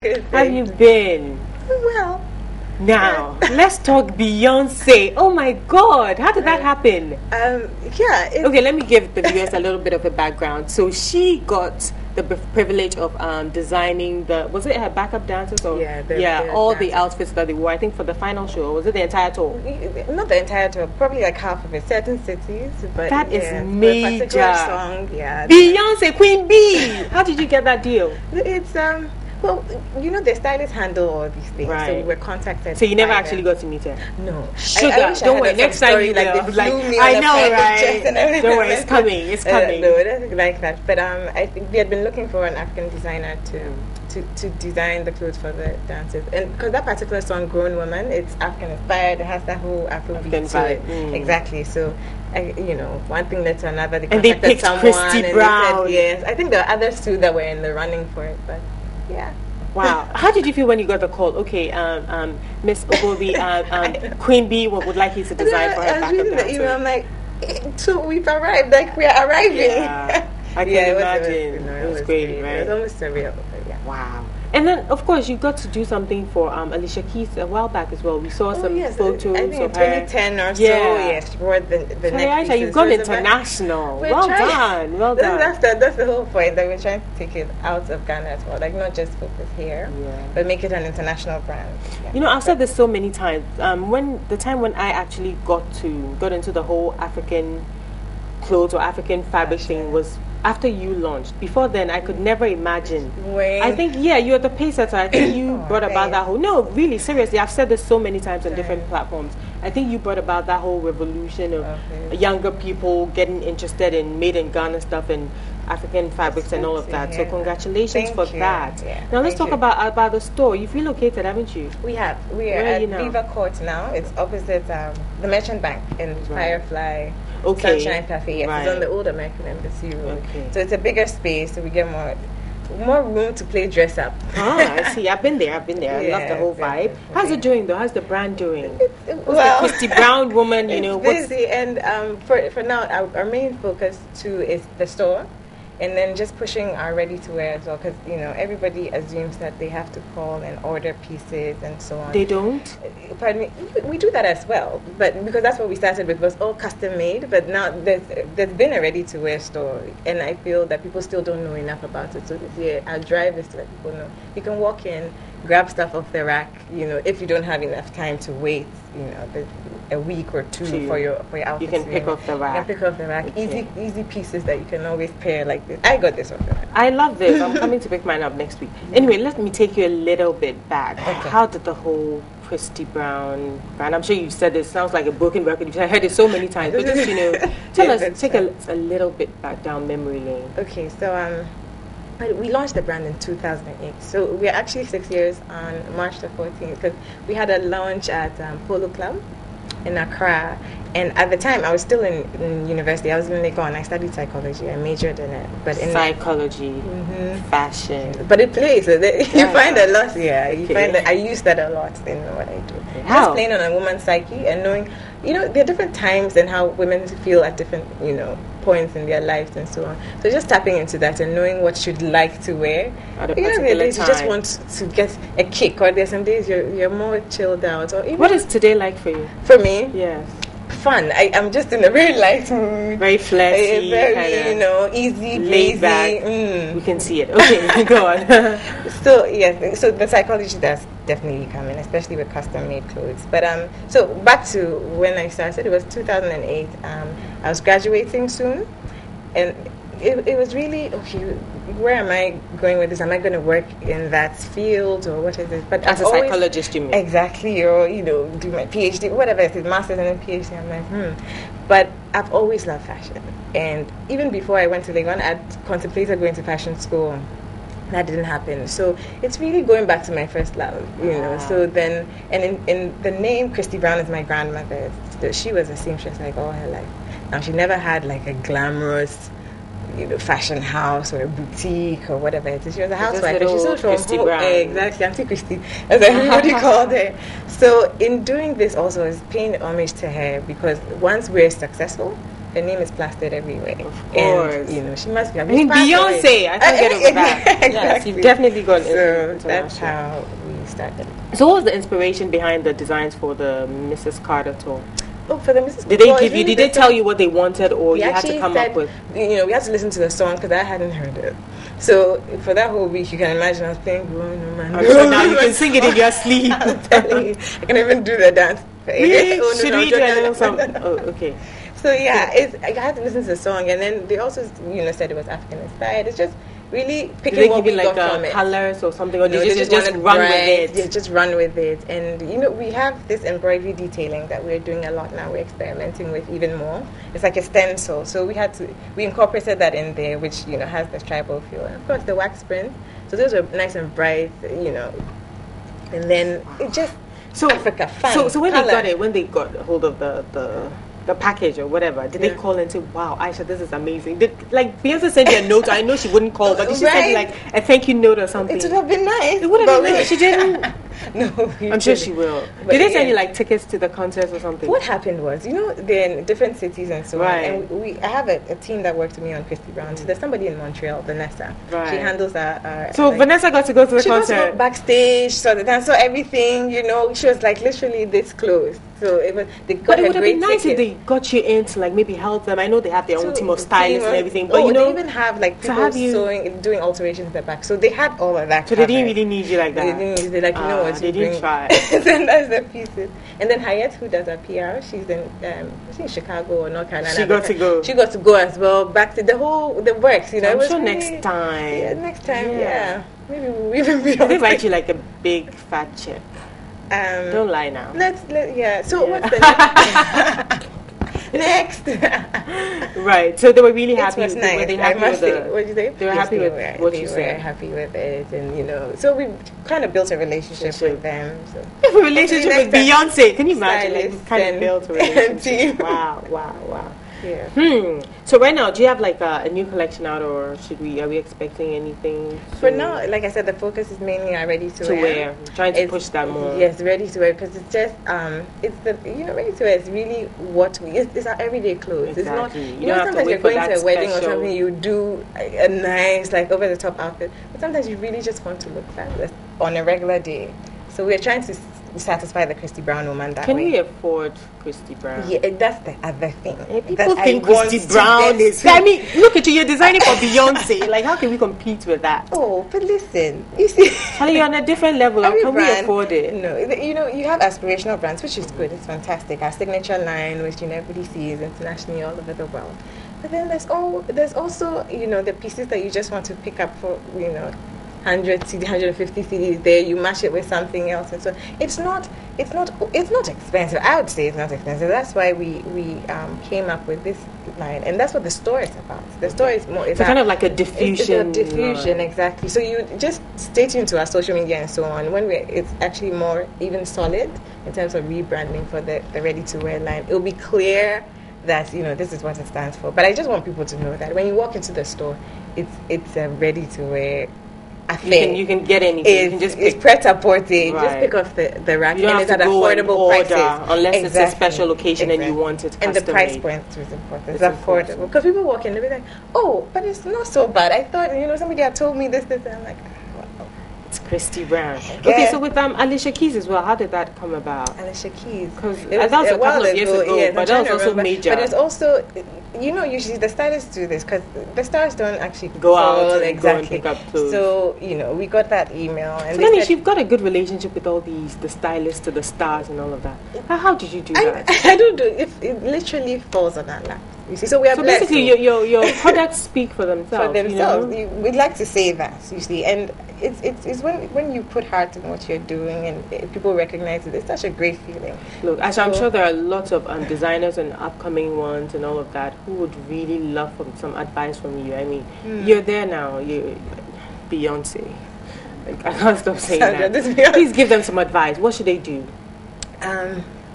have you been? Well, now let's talk Beyonce. Oh my God, how did that happen? Okay, let me give the viewers a little bit of a background. So she got the privilege of designing was it her backup dancers or all the outfits that they wore, I think, for the final show. Was it the entire tour? Not the entire tour, probably like half of it, certain cities, but that is major. For a particular song, Beyonce, Queen B. How did you get that deal? It's well, the stylists handle all these things, right. So we were contacted. So you never actually got to meet her? No. Sugar, don't worry. Next time you like, will. I know, right? Don't worry, it's coming. It's coming. No, it doesn't like that. But I think we had been looking for an African designer to design the clothes for the dancers, and because that particular song, "Grown Woman," it's African inspired. It has that whole Afrobeat to it. Exactly. So. One thing led to another. They contacted picked someone, Christie and Brown. they said yes. I think there were others too that were in the running for it, but. Yeah. Wow. How did you feel when you got the call? Okay, Miss Obuobi, Queen B would like you to design for her backup dancer. The email, I'm like, so we've arrived. Like, we're arriving. Yeah, I can imagine. It was great, right? It was almost surreal. Yeah. Wow. And then, of course, you got to do something for Alicia a while back as well. We saw some photos I think of in 2010 or so. Yes, she wore the neck pieces. Aisha, you've gone international. Well done. That's the whole point. That we're trying to take it out of Ghana as well. Like, not just focus here, but make it an international brand. Yeah. I've said this so many times. When I actually got into the whole African clothes or African fabric thing was after you launched. Before then, I could never imagine. I think, you're the pace setter. I think you brought about that whole... No, really, seriously. I've said this so many times on different platforms. I think you brought about that whole revolution of younger people getting interested in made in Ghana stuff and African fabrics and all of that. So congratulations for that. Yeah. Now let's talk about the store. You've relocated, haven't you? We have. We are at Beaver Court now. It's opposite the Merchant Bank in Firefly. Sunshine Cafe. Yes, it's on the old American Embassy Road. So it's a bigger space, so we get more room to play dress up. I see. I've been there. I love the whole vibe. How's it doing though? How's the brand doing? Well, the Christie Brown woman, it's busy, and for now, our main focus too is the store. And then just pushing our ready-to-wear as well, because everybody assumes that they have to call and order pieces and so on. They don't? Pardon me. We do that as well, but because that's what we started with, was all custom-made. But now there's been a ready-to-wear store, and I feel that people still don't know enough about it. So this year, our drive is to let people know. You can walk in, grab stuff off the rack. If you don't have enough time to wait, a week or two for your outfit. You can pick off the rack. Okay. Easy pieces that you can always pair like this. I got this off the rack. I love this. I'm coming to pick mine up next week. Anyway, let me take you a little bit back. Okay. How did the whole Christie Brown brand? I'm sure you've said this. Sounds like a broken record. You've heard it so many times. But just tell us, take a little bit back down memory lane. Okay, so we launched the brand in 2008. So we're actually 6 years on March the 14th, because we had a launch at Polo Club in Accra, and at the time I was still in university. I was in Legon. I studied psychology. I majored in it, but in psychology, fashion. But it plays. You find a lot. Yeah, you find that I use that a lot in what I do. How? Just playing on a woman's psyche and knowing, there are different times and how women feel at different, points in their lives and so on. So just tapping into that and knowing what you'd like to wear. At a particular days you just want to get a kick, or there's some days you're more chilled out. Or even what is today like for you? For me? Yes. Fun. I'm just in a very light mood. Very flirty. Very, easy, laid back. We can see it. Okay, go on. So, yes. So the psychology does definitely come in, especially with custom-made clothes. But so back to when I started, it was 2008. I was graduating soon, and it was really, okay, where am I going with this? Am I going to work in that field, or what is it? But as a psychologist, you mean? Exactly, or, do my PhD, whatever it is, master's and then PhD. I'm like, But I've always loved fashion. And even before I went to Legon, I'd contemplated going to fashion school. That didn't happen. So it's really going back to my first love, So then, and in the name Christie Brown is my grandmother. She was a seamstress like all her life. Now, she never had like a glamorous, fashion house or a boutique or whatever it is. She was a housewife. She's also from Christie Brown. Exactly, Auntie Christie, as everybody called her. So in doing this also is paying homage to her, because once we're successful, her name is plastered everywhere. Of course. And, you know, she must be. I mean, Beyonce. I can't get over that. Exactly. Yes, you've definitely got So that's how we started. So what was the inspiration behind the designs for the Mrs. Carter tour? Oh, for the Mrs. Did they give you? Did they tell you what they wanted, or you had to come up with? You know, we had to listen to the song because I hadn't heard it. So for that whole week, you can imagine I was playing "Growing No Man." So now you can sing it in your sleep. I'm telling you, I can even do the dance. Really? Should we do a little song? Oh, okay. So yeah, I had to listen to the song, and then they also, you know, said it was African inspired. It's just really picking what we got from it. Colors or something, or no, did you just run with it? Yeah, just run with it. And you know, we have this embroidery detailing that we're doing a lot now. We're experimenting with even more. It's like a stencil, so we incorporated that in there, which, you know, has the tribal feel. And of course, the wax print. So those are nice and bright, you know. And then it just Africa fun. So when they got hold of the package or whatever, did they call and say, "Wow, Aisha, this is amazing"? Did like Beyonce send you a note? I know she wouldn't call, but did she send you like a thank you note or something? It would have been nice. It would have been nice. She didn't. No, I'm sure she will. But did they send you like tickets to the concerts or something? What happened was, you know, they're in different cities and so right. on. And I have a team that works with me on Christie Brown. So there's somebody in Montreal, Vanessa. Right. She handles our so like, Vanessa got to go to the concert. She got to go backstage, saw the dance, saw everything. You know, she was like literally this close. So it was. But it would have been nice if they got you in to like maybe help them. I know they have their own team of stylists and everything, but you know, they even have like people doing alterations at the back. So they had all of that. So they didn't really need you like that. They didn't. They're like, you know what? They didn't try. Then that's the pieces. And then Hayat, who does our PR, she's in Chicago or North Carolina. She got to go. She got to go as well. Back to the works. You know, I'm it was sure really, next time. Yeah, next time. Yeah. Maybe we'll even be. They write you like a big fat check. Don't lie now. So what's the next? Right. So they were really happy. It was nice. Were they happy with what did you say? They were happy with what you said. They were happy with it, and you know, so we kind of built a relationship with them. So. A relationship with Beyonce. Can you imagine? Like, we kind of built a relationship. Wow. Yeah. So right now, do you have like a new collection out, or are we expecting anything? For now, like I said, the focus is mainly on ready to wear. Trying to push that more. Yes, ready to wear, because it's just it's the ready to wear is really what it's our everyday clothes. Exactly. It's not you know sometimes you're going to a wedding or something, you do a nice like over the top outfit, but sometimes you really just want to look fabulous on a regular day. So we're trying to satisfy the Christie Brown woman that way. Can we afford Christie Brown? Yeah, that's the other thing. People think Christie Brown is... I mean, look at you, you're designing for Beyonce. Like, how can we compete with that? Oh, but listen, you see... Charlie, you're on a different level. How can we afford it? No, you know, you have aspirational brands, which is good. It's fantastic. Our signature line, which you know, everybody sees internationally all over the world. But then there's also, you know, the pieces that you just want to pick up for, you know, 100 CD, 150 CDs there, you mash it with something else, and so it's not expensive. I would say it's not expensive. That's why we came up with this line, and that's what the store is about. The store is more. It's kind of like a diffusion. It's a diffusion, exactly. So you just stay tuned to our social media and so on. When it's actually more even solid in terms of rebranding for the ready to wear line, it'll be clear that, you know, this is what it stands for. But I just want people to know that when you walk into the store, it's a ready to wear. You can get anything. You can just pick. It's pret-a-porter. Right. Just pick off the rack, and it's at affordable prices. Unless it's a special occasion and you want it custom. And the price point is important. It's affordable. Because people walk in, they'll be like, oh, but it's not so bad. I thought, you know, somebody had told me this, and I'm like, wow. It's Christie Brown. Okay, so with Alicia Keys as well, how did that come about? Alicia Keys. Because that was a couple of years ago, but that was also major. But it's also, you know, usually the stylists do this because the stars don't actually go out and exactly. Go and pick up clothes. So, you know, we got that email. And so then you've got a good relationship with all the stylists to the stars and all of that. How did you do that? I don't do it. It literally falls on our lap. You see, so we are blessed. Basically, your products speak for themselves. For themselves, you know? We'd like to say that, you see, and it's when you put heart in what you're doing and people recognize it. It's such a great feeling. Look, Aisha, I'm sure there are lots of designers and upcoming ones and all of that who would really love some advice from you. I mean, you're there now. You're Beyonce. Like, I can't stop saying that. Please give them some advice. What should they do?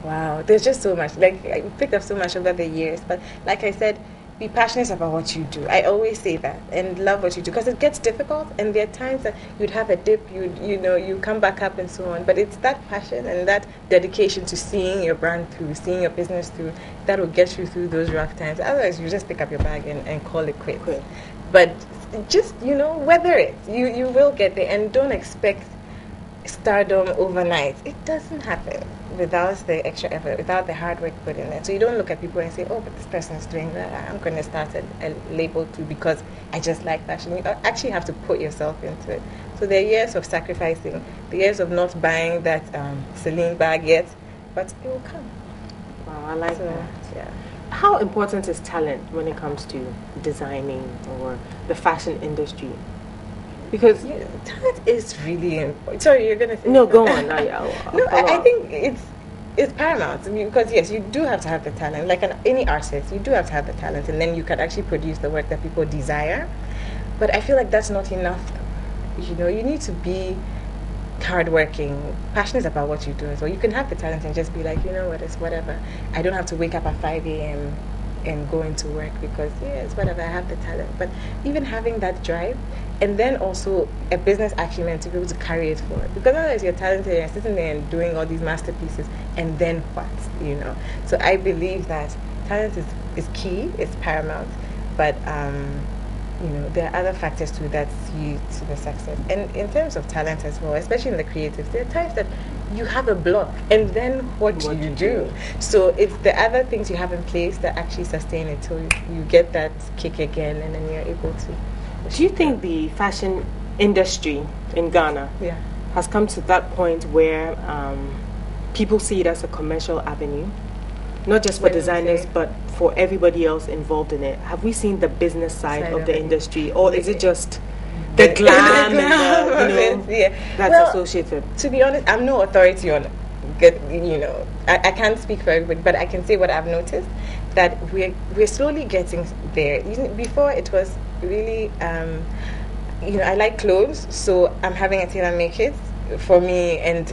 Wow, there's just so much. Like, I picked up so much over the years, but like I said, be passionate about what you do. I always say that, and love what you do, because it gets difficult, and there are times that you'd have a dip, you come back up and so on. But it's that passion and that dedication to seeing your brand through, seeing your business through, that will get you through those rough times. Otherwise, you just pick up your bag and call it quits. But just weather it. You will get there, and don't expect stardom overnight. It doesn't happen without the extra effort, without the hard work put in it. So you don't look at people and say, oh, but this person is doing that, I'm going to start a label too because I just like fashion. You actually have to put yourself into it. So there are years of sacrificing, the years of not buying that Celine bag yet, but it will come. Wow, I like that. Yeah. How important is talent when it comes to designing or the fashion industry? Because talent is really important. Sorry, you're gonna say no. Go on. I think it's paramount because yes, you do have to have the talent. Like any artist, you do have to have the talent, and then you can actually produce the work that people desire. But I feel like that's not enough. You need to be hardworking, passionate about what you do as well. You can have the talent and just be like, what, it's whatever. I don't have to wake up at 5 a.m. and go into work because it's whatever, I have the talent. But even having that drive, and then also a business acumen to be able to carry it forward, because otherwise you're talented, you're sitting there and doing all these masterpieces, and then what? So I believe that talent is key, it's paramount, but there are other factors too that see to the success. And in terms of talent as well, especially in the creatives, there are times that you have a block, and then what do you do? So it's the other things you have in place that actually sustain it till you get that kick again, and then you're able to. Do you think the fashion industry in Ghana has come to that point where people see it as a commercial avenue? Not just for designers, but for everybody else involved in it. Have we seen the business side of the industry, or is it just the glam and that's associated? To be honest, I'm no authority on I can't speak for everybody, but I can say what I've noticed, that we're slowly getting there. Before it was really I like clothes, so I'm having a tailor make it for me, and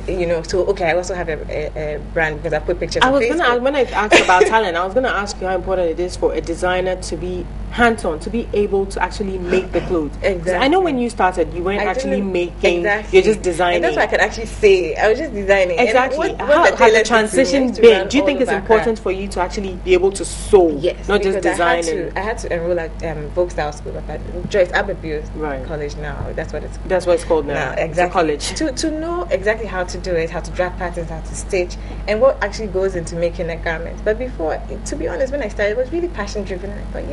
so I also have a brand because I put pictures on Facebook. When I asked about talent, I was gonna ask you how important it is for a designer to be hands-on, to be able to actually make the clothes. Exactly. I know when you started, you weren't actually making. You're just designing. And that's what I could actually say. I was just designing. Exactly. How has the transition been? Do you think it's important for you to actually be able to sew? Yes. Not just design. I had to enroll at Vogue Style School at Joyce Aberbu's college now. That's what it's called now. Exactly. College. To know exactly how to do it, how to draft patterns, how to stitch, and what actually goes into making a garment. But before, to be honest, when I started, it was really passion driven. And I thought,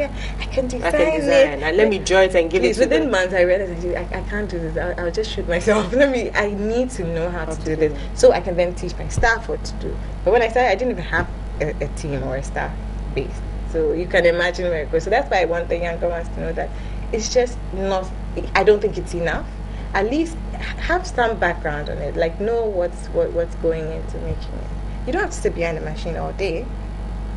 I can design it. And let me draw it and give it to within months, I realized I can't do this. I'll just shoot myself. I need to know how to do this so I can then teach my staff what to do. But when I started, I didn't even have a team or a staff base. So you can imagine where it goes. So that's why I want the younger ones to know that it's just not, I don't think it's enough. At least have some background on it, like know what's going into making it. You don't have to sit behind a machine all day,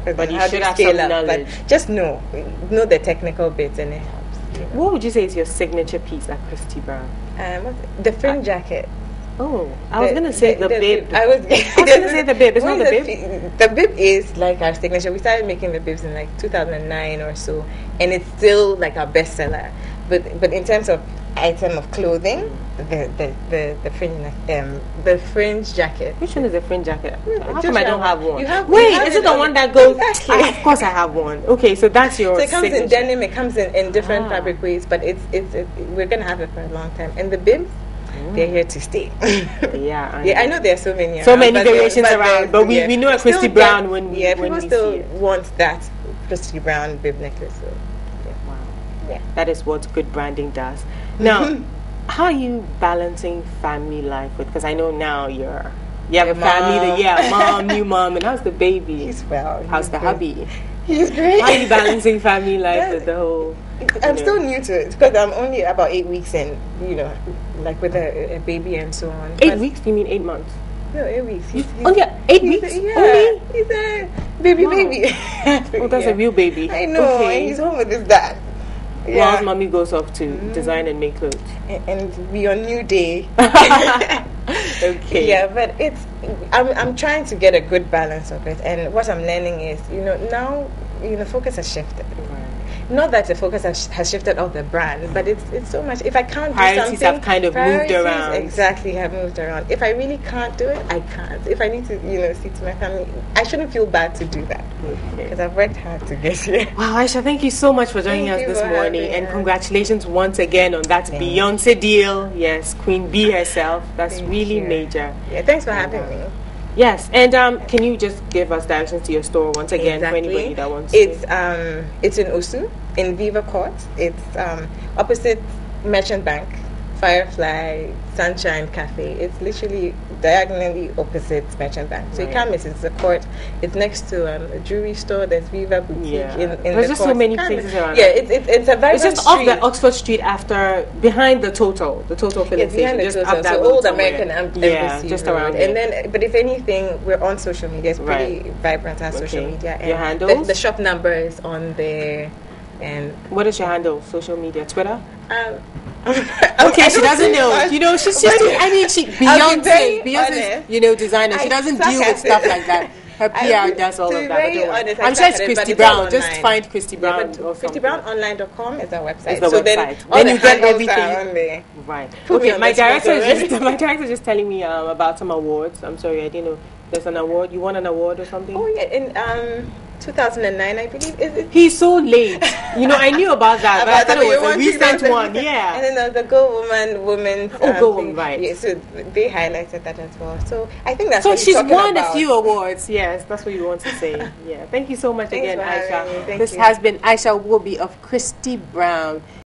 but you should have some knowledge. But just know the technical bits, and it helps. What would you say is your signature piece at Christie Brown? The fringe jacket. Oh, I was gonna say the bib. I was gonna say the bib. It's not the bib. The bib is like our signature. We started making the bibs in like 2009 or so, and it's still like our bestseller. But in terms of item of clothing, the fringe jacket. Which one is the fringe jacket? How come I don't have one? Wait, is it the one that goes? Exactly. Of course I have one. Okay, so that's your. So it comes signature. in denim. It comes in different fabric ways, but it's we're gonna have it for a long time. And the bibs, they're here to stay. I know there are so many variations around, but we know a Christie Brown when we people still want that Christie Brown bib necklace. So. Yeah. That is what good branding does. Now, how are you balancing family life with? Because I know now you have a family. Mom, new mom, and how's the baby? He's well. How's the hubby? He's great. How are you balancing family life with the whole? I'm still new to it because I'm only about 8 weeks in. Like with a baby and so on. 8 weeks? You mean 8 months? No, 8 weeks. He's 8 weeks? Only? He's a baby. Oh, that's a real baby. I know. Okay. And he's home with his dad. While mommy goes off to design and make clothes. And be on new day. Okay. Yeah, but I'm trying to get a good balance of it. And what I'm learning is, now, focus has shifted. Right. not that the focus has shifted off the brand, but it's so much. If I can't do Priorities something, have kind of moved around. Exactly, have moved around. If I really can't do it, I can't. If I need to, see to my family, I shouldn't feel bad to do that because I've worked hard to get here. Wow, Aisha, thank you so much for joining us this morning, and congratulations once again on that Beyonce deal. Yes, Queen Bee herself. That's really major. Yeah, thanks for having me. Yes, and can you just give us directions to your store once again for anybody that wants to? It's in Osu, in Viva Court. It's opposite Merchant Bank, Firefly, Sunshine Cafe. It's literally diagonally opposite Merchant Bank. So you can't miss it. It's a court. It's next to a jewelry store. There's Viva Boutique in There's just court. So many places around. Yeah, it's a very. It's just off the Oxford Street behind the Total filling station. Just up that old American Embassy just Road. around And then, but if anything, we're on social media. It's pretty vibrant on social media. And your handles? The shop number is on there. And what is your handle? Social media, Twitter? Okay, she doesn't know. She's just. Beyonce's, designer. She doesn't deal with stuff like that. Her PR does all of that. I'm sure it's Christie Brown. Just find Christie Brown. ChristieBrownOnline.com is our website. So then you get everything. Right. Okay. My director is just telling me about some awards. I'm sorry, I didn't know. There's an award. You won an award or something? Oh yeah, in 2009, I believe. Is it? He's so late. I knew about that, but I thought it was a recent one. Yeah. And then there was the Go Woman. Go Woman, right? Yeah, so they highlighted that as well. So I think that's. So what she's won about. A few awards. Yes, that's what you want to say. Yeah. Thank you so much again, Aisha. This has been Aisha Obuobi of Christie Brown.